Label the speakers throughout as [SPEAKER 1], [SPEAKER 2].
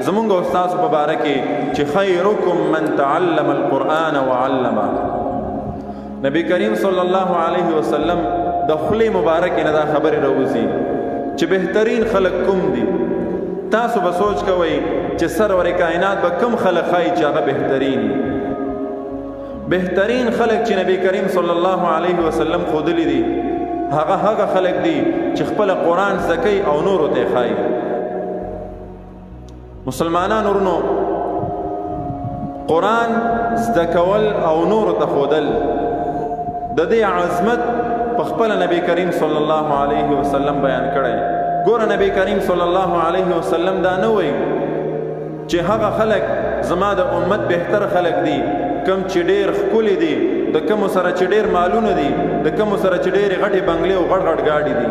[SPEAKER 1] زمونږ او ستاسو په باره کې چې خیرکم من تعلم القرآن وعلمه. نبی کریم صلی الله علیه وسلم د خولې مبارکې نه دا خبرې راوځي چې بهترین خلق کوم دي. تاسو به سوچ کوئ چې سرور کائنات به کم خلق ښایي چې هغه بهترین خلق چې نبی کریم صلی الله علیه وسلم ښودلي دي هغه خلق دي چې خپل قرآن زده کوي او نورو ته ښایي. مسلمانانو ورونو، قرآن زده کول او نورو ته ښودل د دې عظمت په خپل نبی کریم صلی الله علیه وسلم بیان کړی. ګوره نبی کریم صلی الله علیه وسلم دا نه وایي چې هغه خلق زما د امت بهتر خلق دي کم چې ډېر ښکلي دي، د کمو سره چې ډېر مالونه دي، د کمو سره چې ډېرې غټې بنګلې او غټ ګاډي دي،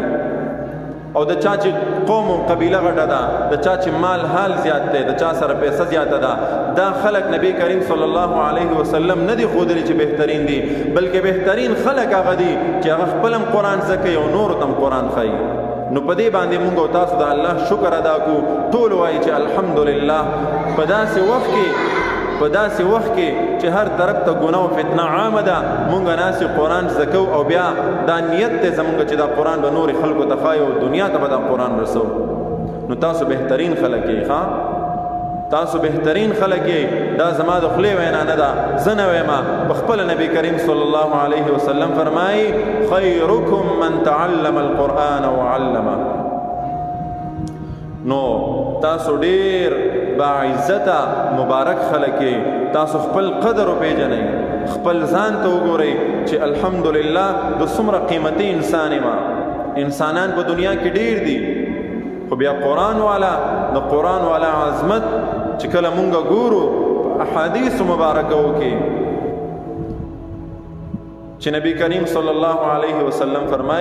[SPEAKER 1] او د چا چې قوم او قبیله غټه ده، د چا چې مال حال زیات دی، د چا سره پیسه زیاته ده. دا خلق نبی کریم صلی الله علیه وسلم نه دي ښودلي چې بهترین دي، بلکې بهترین خلق هغه دي چې هغه خپل هم قرآن زده کوي او نورو ته هم قرآن ښایي. نو په دې باندې مونږ او تاسو د الله شکر ادا کو. ټول وایي چې الحمدلله. په داسې وخت کې چې هر طرف ته ګناه او فتنه عامه ده، مونږ ناسې قرآن زده کوو او بیا دا نیت دی زمونږ چې دا قرآن به نورې خلکو ته ښایو او دنیا ته به دا قرآن رسو. نو تاسو بهترین خلک یې، تاسو بهترین خلک یې. دا زما د خولې وینا نه ده، زه نه وایم، په خپل نبی کریم صلی الله علیه وسلم فرمایي خیرکم من تعلم القرآن وعلمه. نو تاسو ډیر باعزته مبارک خلک یې. تاسو خپل قدر وپېژنئ، خپل ځان ته وګورئ چې الحمدلله د څومره قیمتي انسان یم. انسانان په دنیا کې ډیر دي، خو بیا قرآن والا د قرآن والا عظمت چې کله مونږ ګورو احادیث مبارکو کې چې نبی کریم صلی الله علیه وسلم فرمایي